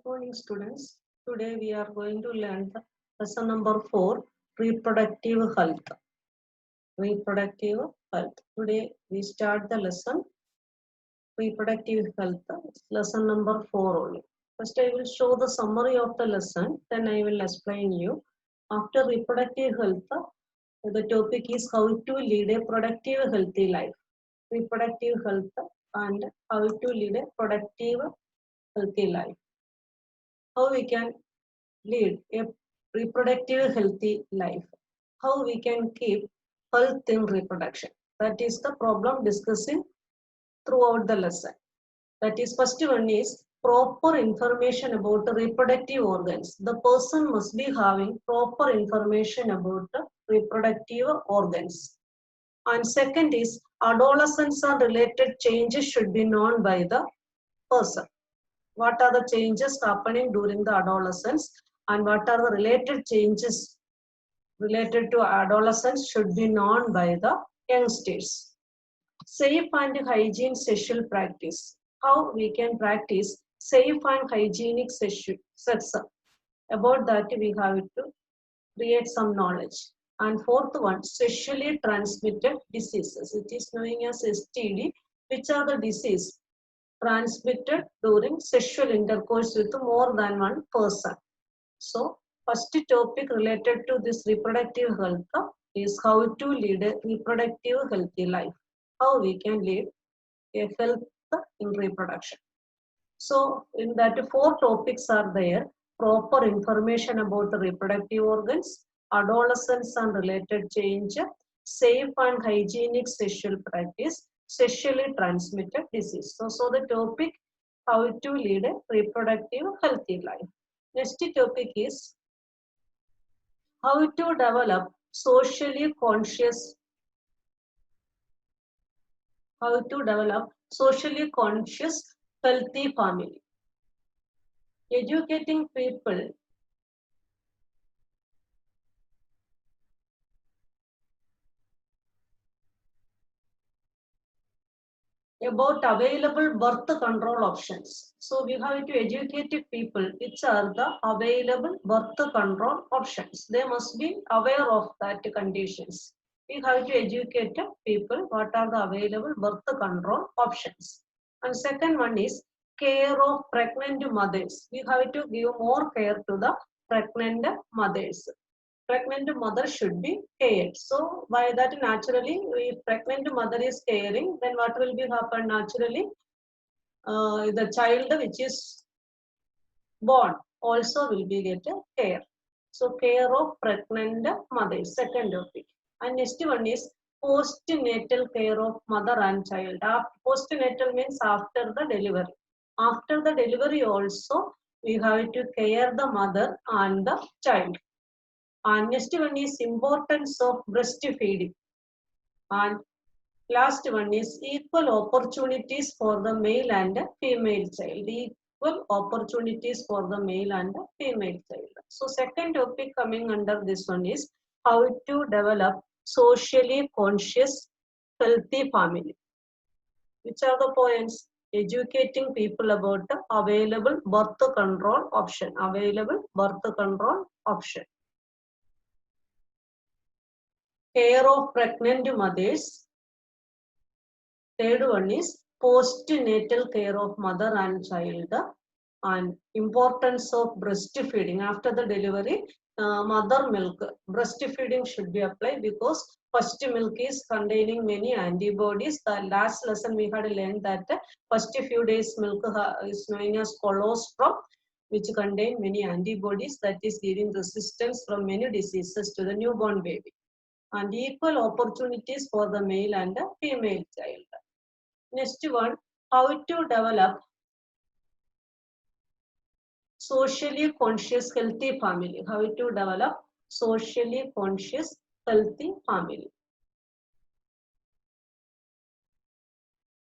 Morning, students. Today we are going to learn the lesson number 4, reproductive health. Reproductive health. Today we start the lesson reproductive health. It's lesson number 4 only. First I will show the summary of the lesson. Then I will explain you. After reproductive health, the topic is how to lead a productive healthy life. Reproductive health and how to lead a productive healthy life. How we can lead a reproductive healthy life. How we can keep health in reproduction. That is the problem discussing throughout the lesson. That is, first one is proper information about the reproductive organs. The person must be having proper information about the reproductive organs. And second is adolescence and related changes should be known by the person. What are the changes happening during the adolescence and what are the related changes related to adolescence should be known by the youngsters. Safe and hygiene sexual practice. How we can practice safe and hygienic sex. About that we have to create some knowledge. And fourth one, sexually transmitted diseases. It is known as STD, which are the disease transmitted during sexual intercourse with more than one person. So, first topic related to this reproductive health is how to lead a reproductive healthy life. How we can lead a health in reproduction. So, in that 4 topics are there. Proper information about the reproductive organs, adolescence and related change, safe and hygienic sexual practice, sexually transmitted disease. So the topic how to lead a reproductive healthy life. Next topic is how to develop socially conscious healthy family. Educating people about available birth control options. So we have to educate people which are the available birth control options. They must be aware of that conditions. We have to educate people what are the available birth control options. And second one is care of pregnant mothers. We have to give more care to the pregnant mothers. Pregnant mother should be cared. So by that naturally, if pregnant mother is caring, then what will be happen naturally? The child which is born also will be get care. So care of pregnant mother, second topic. And next one is postnatal care of mother and child. Postnatal means after the delivery. After the delivery also, we have to care the mother and the child. And next one is importance of breastfeeding. And last one is equal opportunities for the male and female child. Equal opportunities for the male and female child. So second topic coming under this one is how to develop socially conscious healthy family. Which are the points? Educating people about the available birth control option. Available birth control option. Care of pregnant mothers. Third one is postnatal care of mother and child. And importance of breastfeeding. After the delivery, mother milk. Breastfeeding should be applied because first milk is containing many antibodies. The last lesson we had learned that first few days milk is known as colostrum, which contain many antibodies that is giving resistance from many diseases to the newborn baby. And equal opportunities for the male and the female child. Next one, how to develop socially conscious healthy family. How to develop socially conscious healthy family.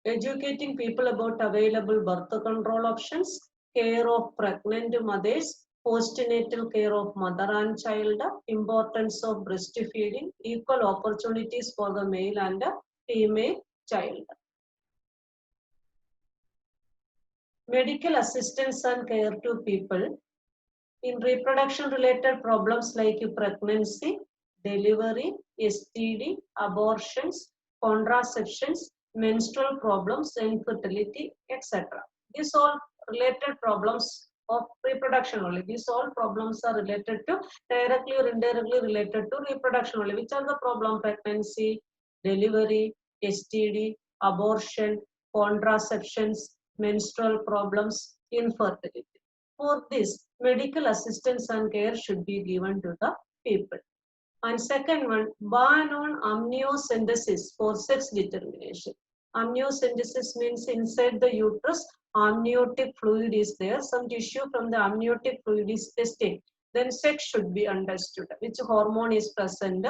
Educating people about available birth control options, care of pregnant mothers, postnatal care of mother and child, importance of breastfeeding, equal opportunities for the male and female child. medical assistance and care to people in reproduction related problems like pregnancy, delivery, STD, abortions, contraceptions, menstrual problems, infertility, etc. These all related problems of reproduction only. These all problems are related to directly or indirectly related to reproduction only. Which are the problem? Pregnancy, delivery, STD, abortion, contraceptions, menstrual problems, infertility. For this, medical assistance and care should be given to the people. And second one, ban on amniocentesis for sex determination. Amniocentesis means inside the uterus, amniotic fluid is there. Some tissue from the amniotic fluid is tested. Then sex should be understood. Which hormone is present?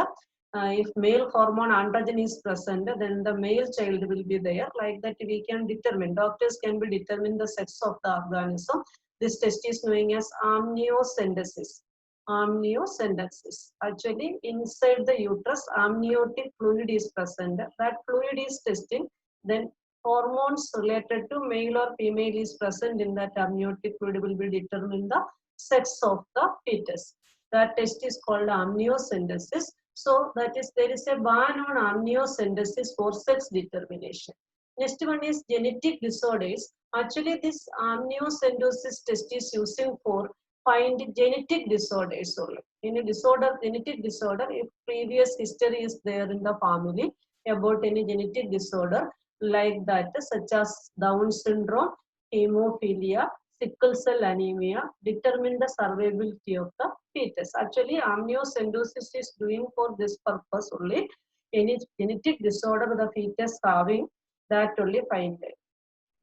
If male hormone androgen is present, then the male child will be there. Like that we can determine. Doctors can be determine the sex of the organism. This test is known as amniocentesis. Amniocentesis. Actually, inside the uterus, amniotic fluid is present. That fluid is testing. Then hormones related to male or female is present in that amniotic fluid will be determine the sex of the fetus. That test is called amniocentesis. So that is there is a ban on amniocentesis for sex determination. Next one is genetic disorders. Actually, this amniocentesis test is using for find genetic disorders only. In a disorder, genetic disorder, if previous history is there in the family about any genetic disorder like that, such as Down syndrome, hemophilia, sickle cell anemia, determine the survivability of the fetus. Actually, amniocentesis is doing for this purpose only. Any genetic disorder the fetus having, that only find it.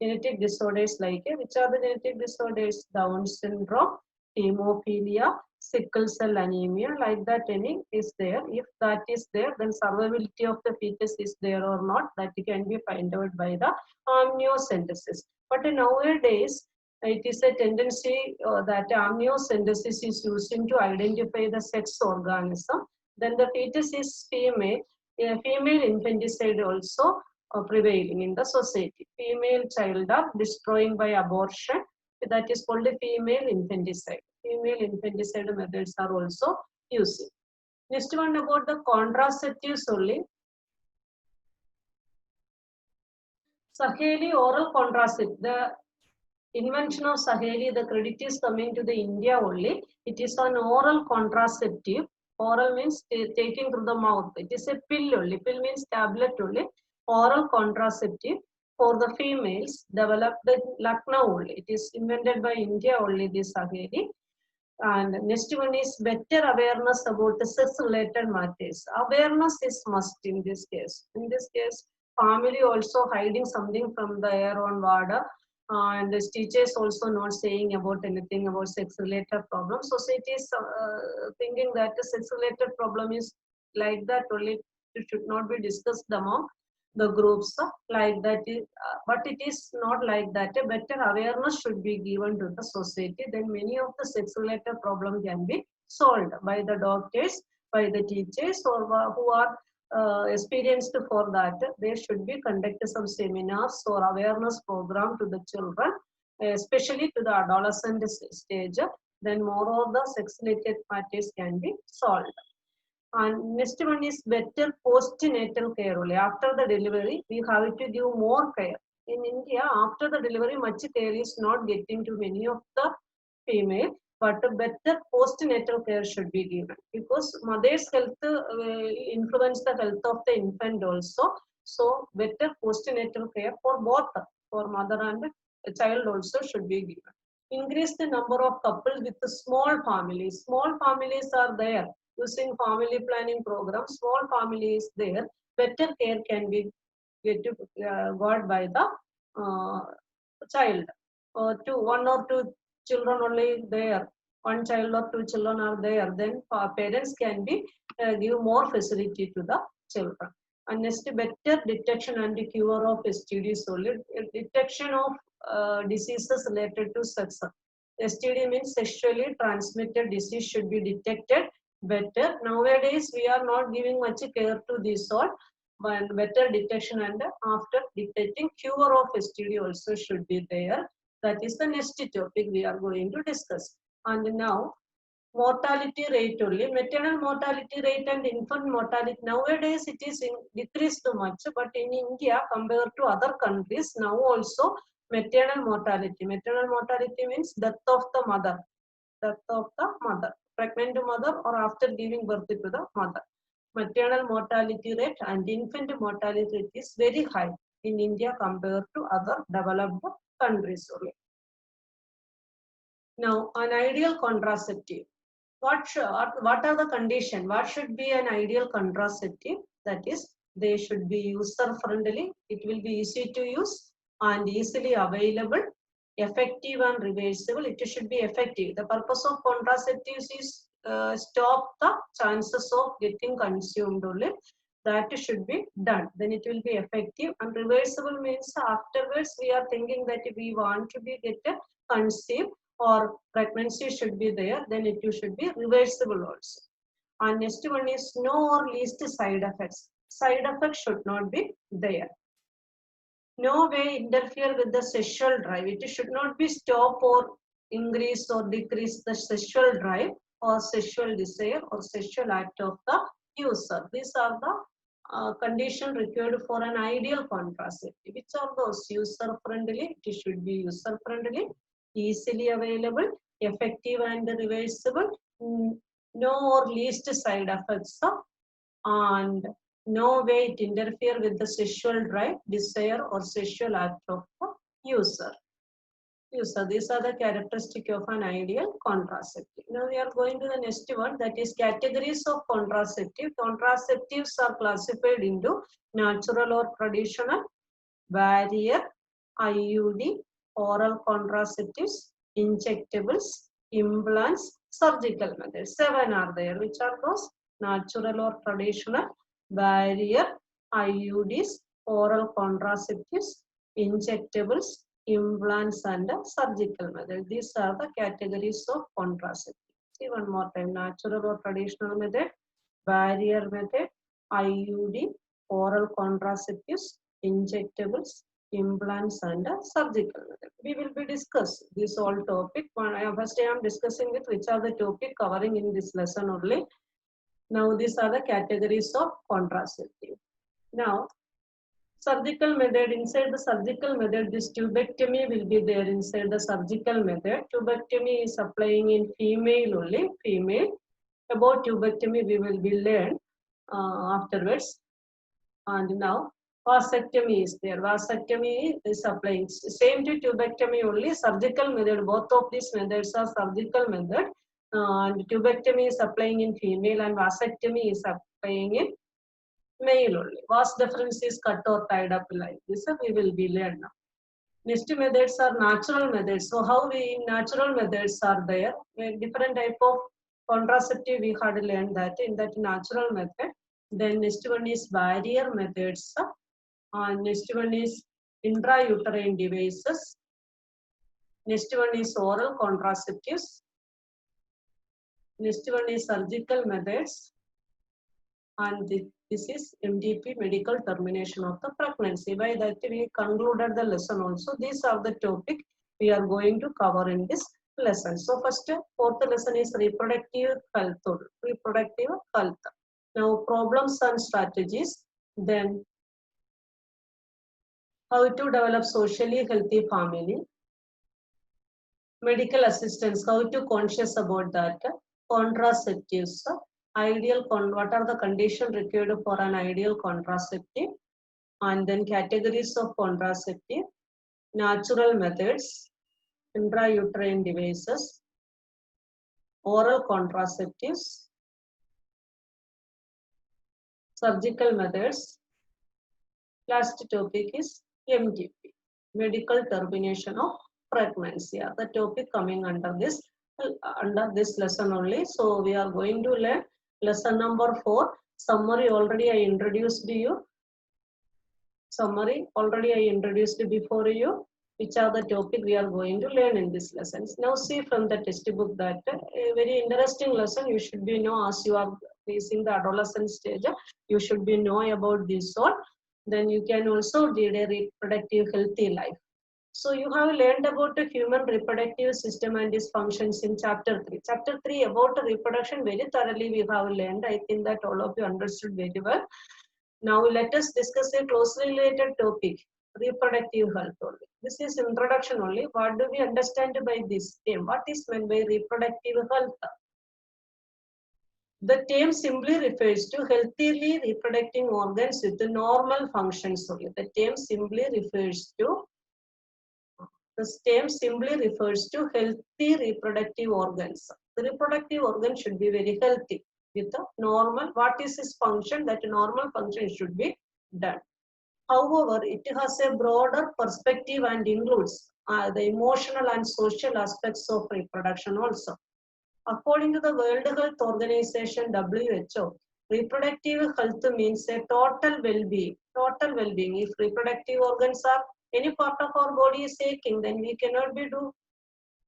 Genetic disorders like which are the genetic disorders? Down syndrome, hemophilia, sickle cell anemia, like that any is there. If that is there, then survivability of the fetus is there or not, that can be found out by the amniocentesis. But nowadays, it is a tendency that amniocentesis is using to identify the sex organism. Then the fetus is female. A female infanticide also prevailing in the society. Female child are destroying by abortion. That is called a female infanticide. Female infanticide methods are also using. Next one about the contraceptives only. Saheli oral contraceptive. The invention of Saheli, the credit is coming to the India only. It is an oral contraceptive. Oral means taking through the mouth. It is a pill only. Pill means tablet only. Oral contraceptive for the females developed in Lucknow only. It is invented by India only, this Saheli. And next one is better awareness about the sex-related matters. Awareness is must in this case. In this case, family also hiding something from their own water. And the teachers also not saying about anything about sex-related problems. Society is thinking that the sex-related problem is like that only. It should not be discussed among the groups like that is, but it is not like that. A better awareness should be given to the society. Then many of the sex-related problems can be solved by the doctors, by the teachers, or who are experienced for that. They should be conducted some seminars or awareness program to the children, especially to the adolescent stage. Then more of the sex-related matters can be solved. And next one is better postnatal care only. After the delivery, we have to give more care. In India, after the delivery, much care is not getting to many of the female, but a better postnatal care should be given because mother's health influence the health of the infant also. So better postnatal care for both, for mother and child also should be given. Increase the number of couples with small families. Small families are there. Using family planning program, small family is there. Better care can be got by the child. One or two children only there. One child or two children are there. Then parents can be give more facility to the children. And next, better detection and cure of STDs only. Detection of diseases related to sex. STD means sexually transmitted disease should be detected better. Nowadays, we are not giving much care to this sort, but better detection and after detecting cure of STD also should be there. That is the next topic we are going to discuss. And now, mortality rate only, maternal mortality rate and infant mortality. Nowadays it is decreased much, but in India compared to other countries, now also maternal mortality. Maternal mortality means death of the mother. Death of the mother. Pregnant mother or after giving birth to the mother. Maternal mortality rate and infant mortality rate is very high in India compared to other developed countries only. Now, an ideal contraceptive. What are the conditions? What should be an ideal contraceptive? That is, they should be user friendly. It will be easy to use and easily available, effective and reversible. It should be effective. The purpose of contraceptives is stop the chances of getting consumed only. That should be done. Then it will be effective, and reversible means afterwards we are thinking that if we want to be get conceived or pregnancy should be there, then it should be reversible also. And next one is no or least side effects. Side effects should not be there. No way interfere with the sexual drive. It should not be stop or increase or decrease the sexual drive or sexual desire or sexual act of the user. These are the conditions required for an ideal contraceptive. Which are those? User friendly. It should be user friendly, easily available, effective and reversible, no or least side effects, and no way it interfere with the sexual drive, desire or sexual act of the user. These are the characteristics of an ideal contraceptive. Now we are going to the next one, that is categories of contraceptive. Contraceptives are classified into natural or traditional, barrier, IUD, oral contraceptives, injectables, implants, surgical methods. 7 are there. Which are those? Natural or traditional, barrier, IUDs, oral contraceptives, injectables, implants and surgical method. These are the categories of contraceptives. See one more time. Natural or traditional method, barrier method, IUD, oral contraceptives, injectables, implants and surgical method. We will be discussing this all topic. First I am discussing with which are the topic covering in this lesson only. Now these are the categories of contraceptive. Now surgical method, inside the surgical method, this tubectomy will be there inside the surgical method. Tubectomy is applying in female only, female. About tubectomy we will be learned afterwards. And now vasectomy is there. Vasectomy is applying same to tubectomy only, surgical method. Both of these methods are surgical method. And tubectomy is applying in female and vasectomy is applying in male only. Vas difference is cut or tied up like this. We will be learned now. Next methods are natural methods. So how we natural methods are there? Different type of contraceptive we had learned that in that natural method. Then next one is barrier methods. Next one is intrauterine devices. Next one is oral contraceptives. Next one is surgical methods. And this is MDP, medical termination of the pregnancy. By that we concluded the lesson also. These are the topic we are going to cover in this lesson. So first, fourth lesson is reproductive health. Reproductive health. Now problems and strategies. Then how to develop socially healthy family. Medical assistance, how to conscious about that. Contraceptives. What are the conditions required for an ideal contraceptive, and then categories of contraceptive, natural methods, intrauterine devices, oral contraceptives, surgical methods. Last topic is MTP, medical termination of pregnancy. The topic coming under this lesson only. So we are going to learn lesson number 4. Summary already I introduced you. Summary already I introduced before you. Which are the topic we are going to learn in this lesson. Now see from the textbook that a very interesting lesson you should be know as you are facing the adolescent stage. You should be know about this all. Then you can also lead a reproductive healthy life. So you have learned about the human reproductive system and its functions in chapter 3. Chapter 3 about reproduction very thoroughly we have learned. I think that all of you understood very well. Now let us discuss a closely related topic, reproductive health only. This is introduction only. What do we understand by this term? What is meant by reproductive health? The term simply refers to healthily reproducing organs with normal functions only. The term simply refers to healthy reproductive organs. The reproductive organ should be very healthy with a normal, what is its function? That normal function should be done. However, it has a broader perspective and includes the emotional and social aspects of reproduction also. According to the World Health Organization (WHO), reproductive health means a total well-being. Total well-being. If reproductive organs are any part of our body is aching, then we cannot be do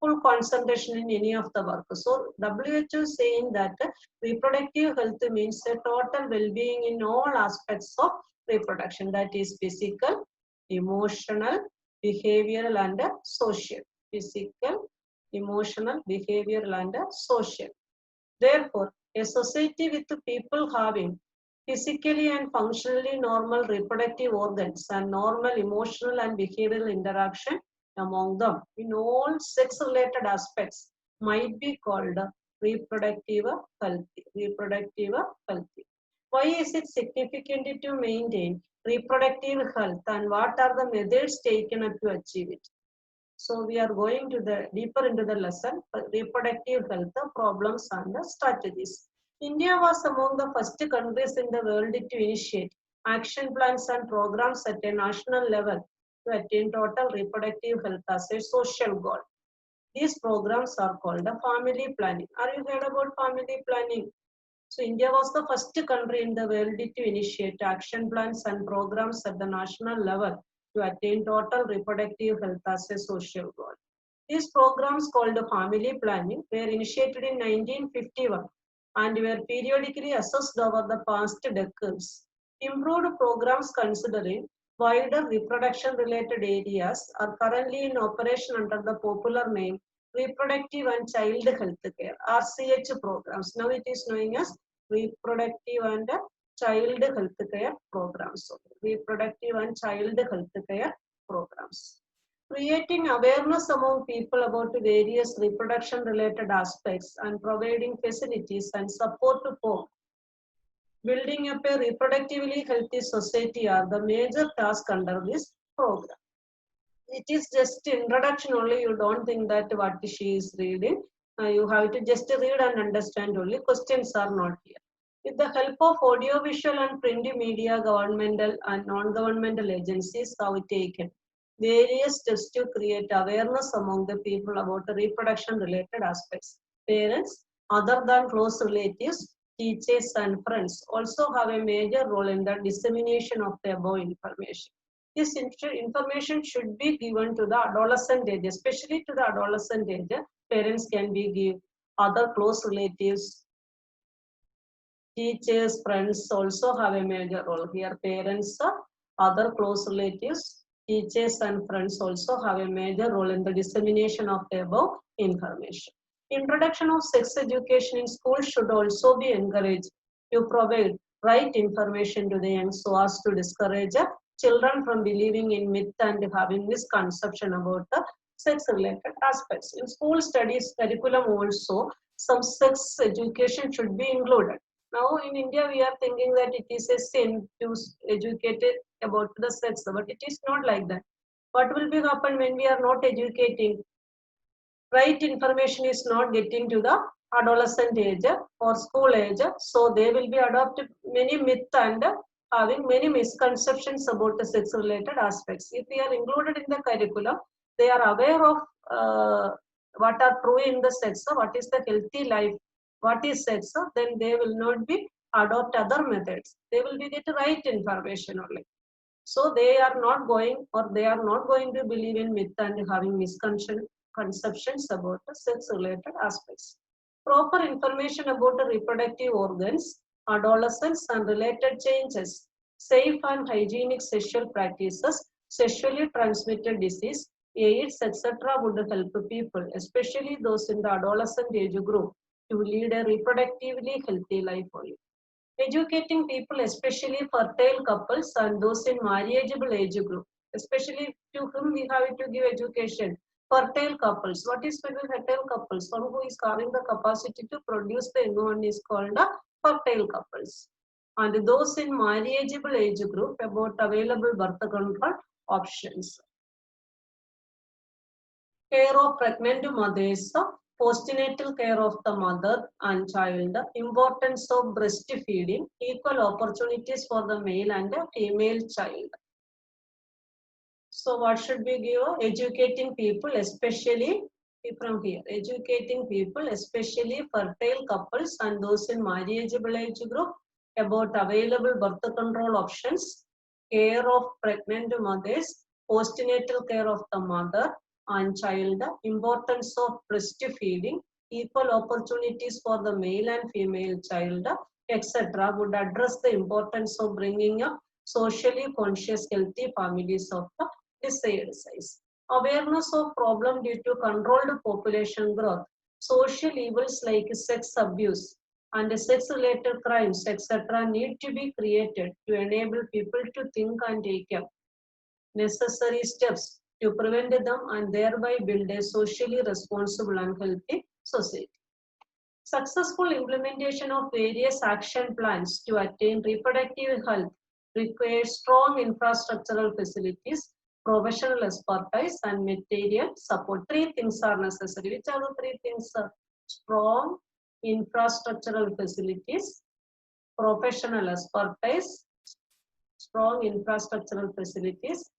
full concentration in any of the work. So WHO is saying that reproductive health means a total well-being in all aspects of reproduction. That is physical, emotional, behavioral, and social. Physical, emotional, behavioral, and social. Therefore, a society with people having physically and functionally normal reproductive organs and normal emotional and behavioral interaction among them in all sex-related aspects might be called reproductive healthy. Reproductive healthy. Why is it significant to maintain reproductive health and what are the methods taken to achieve it? So we are going to the deeper into the lesson, reproductive health problems and the strategies. India was among the first countries in the world to initiate action plans and programs at a national level to attain total reproductive health as a social goal. These programs are called the family planning. Are you heard about family planning? So India was the first country in the world to initiate action plans and programs at the national level to attain total reproductive health as a social goal. These programs called family planning were initiated in 1951 and were periodically assessed over the past decades. Improved programs considering wider reproduction related areas are currently in operation under the popular name Reproductive and Child Health Care (RCH) programs. Now it is known as Reproductive and Child Health Care programs. Reproductive and Child Health Care programs. Creating awareness among people about various reproduction related aspects and providing facilities and support for building up a reproductively healthy society are the major tasks under this program. It is just introduction only. You don't think that what she is reading. You have to just read and understand only. Questions are not here. With the help of audiovisual and print media, governmental and non-governmental agencies have taken various steps to create awareness among the people about the reproduction related aspects. Parents, other than close relatives, teachers and friends also have a major role in the dissemination of the above information. This information should be given to the adolescent age, especially to the adolescent age. Parents can be give, other close relatives, teachers, friends also have a major role here. Parents, other close relatives, teachers and friends also have a major role in the dissemination of the above information. Introduction of sex education in schools should also be encouraged to provide right information to the young so as to discourage children from believing in myth and having misconception about the sex-related aspects. In school studies curriculum also, some sex education should be included. Now in India, we are thinking that it is a sin to educate about the sex, but it is not like that. What will be happen when we are not educating? Right information is not getting to the adolescent age or school age, so they will be adopted many myths and having many misconceptions about the sex related aspects. If we are included in the curriculum, they are aware of what are true in the sex, what is the healthy life, what is sex, then they will not be adopt other methods. They will be get right information only. So they are not going or they are not going to believe in myth and having misconceptions about the sex related aspects. Proper information about the reproductive organs, adolescence and related changes, safe and hygienic sexual practices, sexually transmitted disease, aids, etc. would help people, especially those in the adolescent age group, to lead a reproductively healthy life only. Educating people, especially fertile couples and those in marriageable age group, especially to whom we have to give education. Fertile couples. What is fertile couples? One who is having the capacity to produce the young one is called the fertile couples. And those in marriageable age group about available birth control options. Care of pregnant mothers, postnatal care of the mother and child, importance of breastfeeding, equal opportunities for the male and the female child. So what should we give? Educating people, especially from here, educating people, especially fertile couples and those in marriageable age group about available birth control options, care of pregnant mothers, postnatal care of the mother and child, importance of breastfeeding, equal opportunities for the male and female child, etc. would address the importance of bringing up socially conscious, healthy families of the desired size. Awareness of problem due to controlled population growth, social evils like sex abuse and sex-related crimes, etc. need to be created to enable people to think and take up necessary steps to prevent them and thereby build a socially responsible and healthy society. Successful implementation of various action plans to attain reproductive health requires strong infrastructural facilities, professional expertise, and material support. Three things are necessary. Which are the three things? Strong infrastructural facilities, professional expertise, strong infrastructural facilities,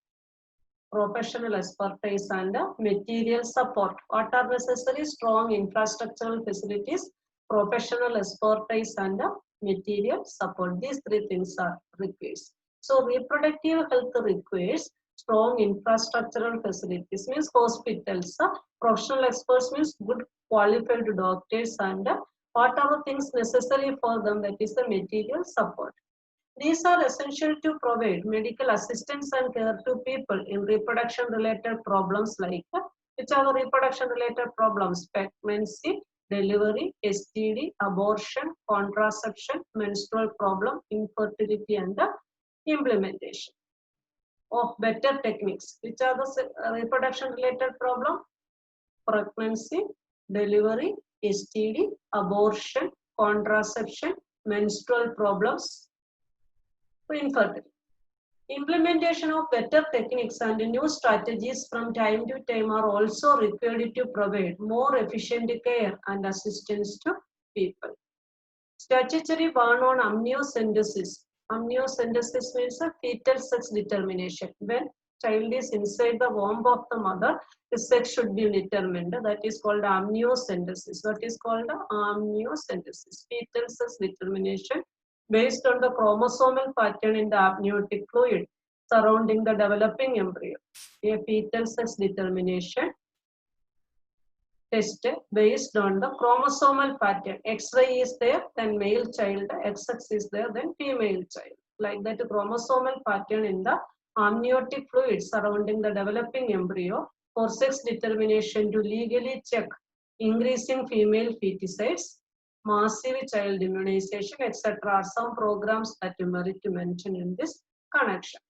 professional expertise, and material support. What are necessary? Strong infrastructural facilities, professional expertise, and material support. These three things are required. So reproductive health requires strong infrastructural facilities, means hospitals, professional experts means good qualified doctors, and what are the things necessary for them, that is the material support. These are essential to provide medical assistance and care to people in reproduction related problems like which are the reproduction related problems: pregnancy, delivery, STD, abortion, contraception, menstrual problem, infertility, and the implementation of better techniques. Which are the reproduction related problem? Pregnancy, delivery, STD, abortion, contraception, menstrual problems, infertility. Implementation of better techniques and new strategies from time to time are also required to provide more efficient care and assistance to people. Statutory ban on amniocentesis. Amniocentesis means a fetal sex determination. When child is inside the womb of the mother, the sex should be determined. That is called amniocentesis. What is called amniocentesis? Fetal sex determination based on the chromosomal pattern in the amniotic fluid surrounding the developing embryo. A fetal sex determination test based on the chromosomal pattern. XY is there, then male child, XX is there, then female child. Like that chromosomal pattern in the amniotic fluid surrounding the developing embryo for sex determination to legally check increasing female feticides, massive child immunization, etc. are some programs that you merit to mention in this connection.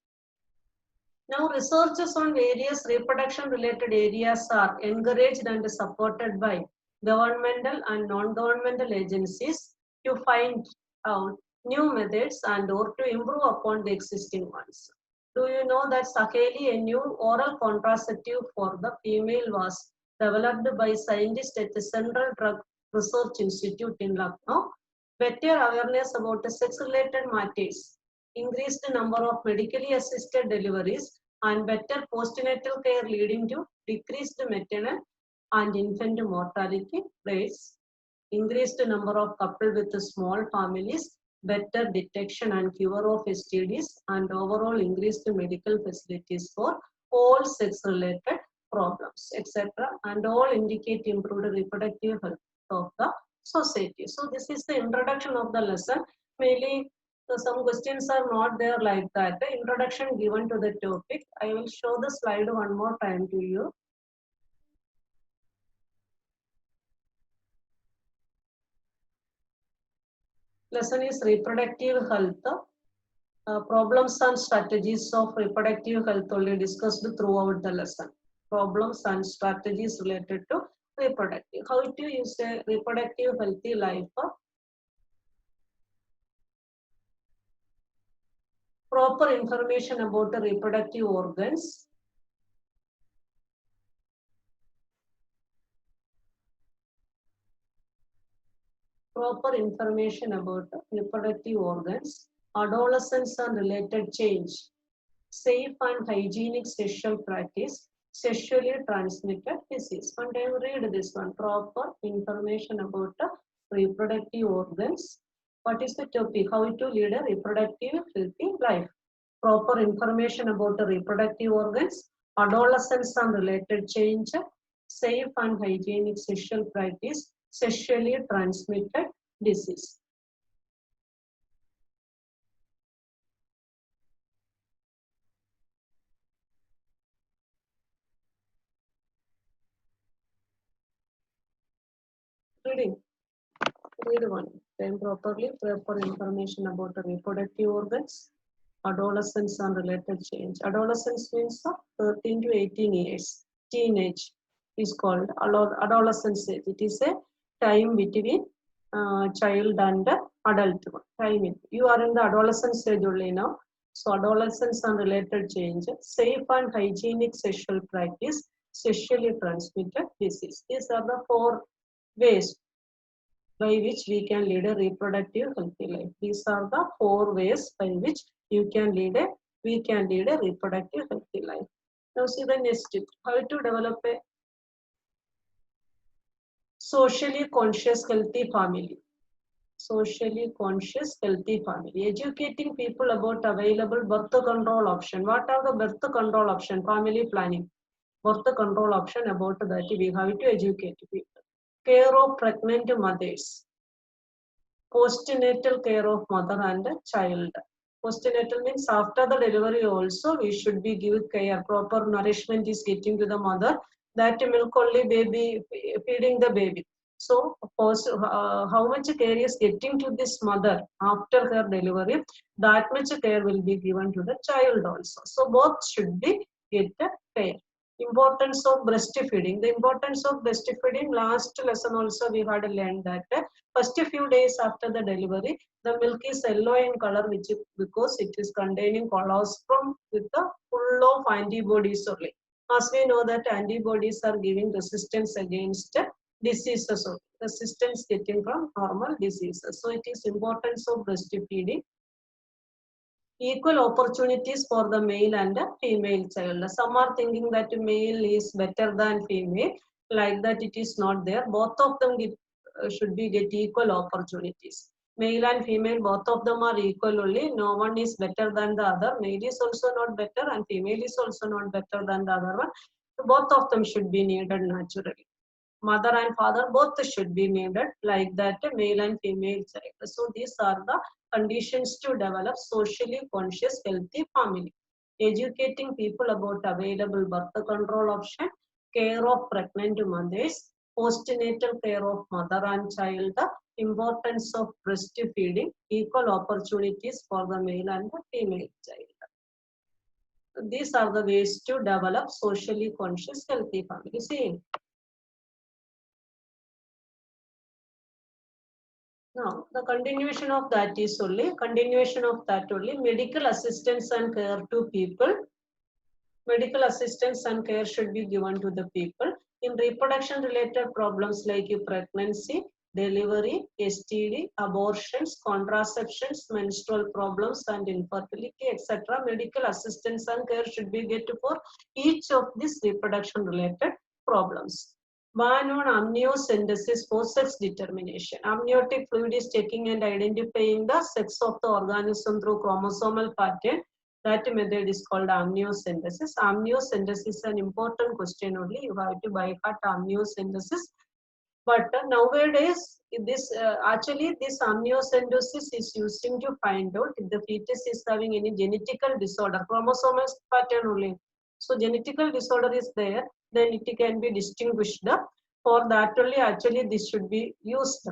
Now, researches on various reproduction related areas are encouraged and supported by governmental and non-governmental agencies to find out new methods and or to improve upon the existing ones. Do you know that Saheli, a new oral contraceptive for the female, was developed by scientists at the Central Drug Research Institute in Lucknow? Better awareness about sex-related matters, increased number of medically assisted deliveries, and better postnatal care leading to decreased maternal and infant mortality rates, increased number of couples with small families, better detection and cure of STDs, and overall increased medical facilities for all sex-related problems, etc. And all indicate improved reproductive health of the society. So this is the introduction of the lesson. Mainly So some questions are not there like that. The introduction given to the topic. I will show the slide one more time to you. Lesson is reproductive health. Problems and strategies of reproductive health only discussed throughout the lesson. Problems and strategies related to reproductive. How to use a reproductive healthy life. Proper information about the reproductive organs. Proper information about reproductive organs. Adolescence and related change. Safe and hygienic sexual practice. Sexually transmitted disease. One time read this one. Proper information about reproductive organs. What is the topic? How to lead a reproductive healthy life. Proper information about the reproductive organs. Adolescence and related change. Safe and hygienic sexual practice. Sexually transmitted disease. Reading. Read one time properly. Proper information about the reproductive organs. Adolescence and related change. Adolescence means 13 to 18 years. Teenage is called adolescence age. It is a time between child and adult. Time you are in the adolescence stage only now. So adolescence and related change. Safe and hygienic sexual practice. Sexually transmitted disease. These are the 4 ways by which we can lead a reproductive healthy life. These are the 4 ways by which we can lead a reproductive healthy life. Now see the next tip. How to develop a socially conscious healthy family. Socially conscious healthy family. Educating people about available birth control option. What are the birth control option? Family planning. Birth control option, about that we have to educate people. Care of pregnant mothers. Postnatal care of mother and child. Postnatal means after the delivery also we should be give care. Proper nourishment is getting to the mother. That milk only baby feeding the baby. So how much care is getting to this mother after her delivery, that much care will be given to the child also. So both should be get care. Importance of breastfeeding. The importance of breastfeeding, last lesson also we had learned that first few days after the delivery, the milk is yellow in color, which is because it is containing colostrum with the full of antibodies only. As we know that antibodies are giving resistance against diseases, only. Resistance getting from normal diseases. So it is importance of breastfeeding. Equal opportunities for the male and the female child. Some are thinking that male is better than female, like that it is not there. Both of them should be get equal opportunities. Male and female, both of them are equal only. No one is better than the other. Male is also not better and female is also not better than the other one. So both of them should be needed naturally. Mother and father both should be needed, like that male and female child. So these are the conditions to develop socially conscious healthy family. Educating people about available birth control option, care of pregnant mothers, postnatal care of mother and child, the importance of breastfeeding, equal opportunities for the male and the female child. These are the ways to develop socially conscious healthy family. See, now, the continuation of that is only, medical assistance and care to people. Medical assistance and care should be given to the people in reproduction related problems like pregnancy, delivery, STD, abortions, contraceptions, menstrual problems and infertility, etc. Medical assistance and care should be get for each of these reproduction related problems. Ban on amniocentesis for sex determination. Amniotic fluid is checking and identifying the sex of the organism through chromosomal pattern. That method is called amniocentesis. Amniocentesis is an important question only. You have to by heart amniocentesis. But nowadays, this actually this amniocentesis is using to find out if the fetus is having any genetical disorder, chromosomal pattern only. So genetical disorder is there, then it can be distinguished. For that only, actually this should be used,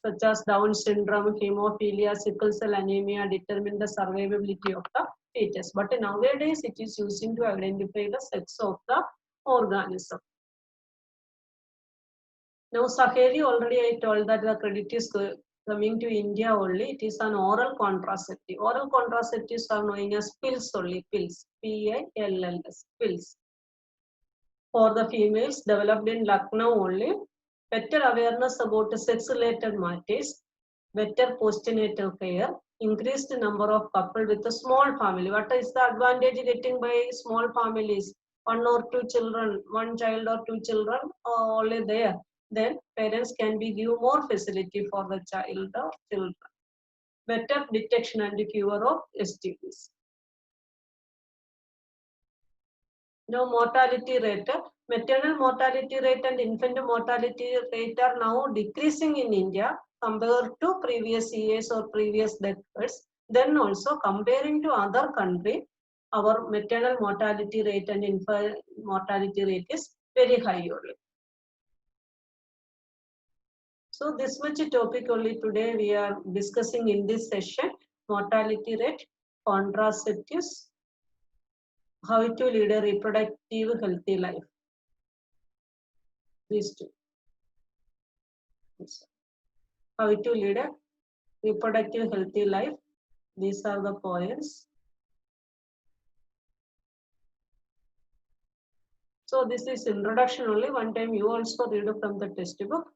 such as Down syndrome, hemophilia, sickle cell anemia, determine the survivability of the fetus. But nowadays, it is using to identify the sex of the organism. Now, Saheli already I told that the credit is coming to India only. It is an oral contraceptive. Oral contraceptives are known as pills only, pills, P-I-L-L-S, pills. For the females, developed in Lucknow only. Better awareness about sex-related matters, better postnatal care, increased number of couple with a small family. What is the advantage getting by small families? One or two children, one child or two children only there. Then parents can be give more facility for the child or children. Better detection and cure of STDs. Now mortality rate, maternal mortality rate and infant mortality rate are now decreasing in India compared to previous years or previous decades. Then also comparing to other country, our maternal mortality rate and infant mortality rate is very high only. So this much topic only today we are discussing in this session: mortality rate, contraceptives, how to lead a reproductive healthy life. These two. How to lead a reproductive healthy life. These are the points. So this is introduction only. One time you also read from the textbook.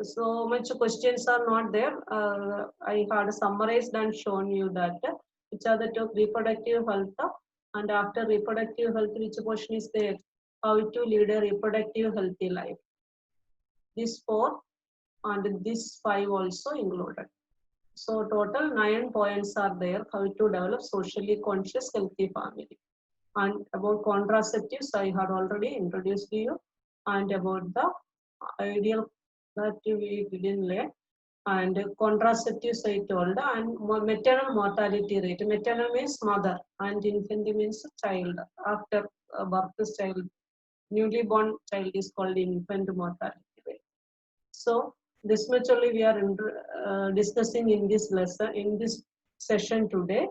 So much questions are not there. I had summarized and shown you that which are the top reproductive health, and after reproductive health, which portion is there? How to lead a reproductive healthy life. These 4 and these 5 also included. So total 9 points are there. How to develop socially conscious healthy family. And about contraceptives, I had already introduced to you. And about the ideal that we didn't learn. And contraceptives I told. And maternal mortality rate. Maternal means mother, and infant means child. After birth, child, newly born child is called infant mortality rate. So this much only we are discussing in this lesson, in this session today.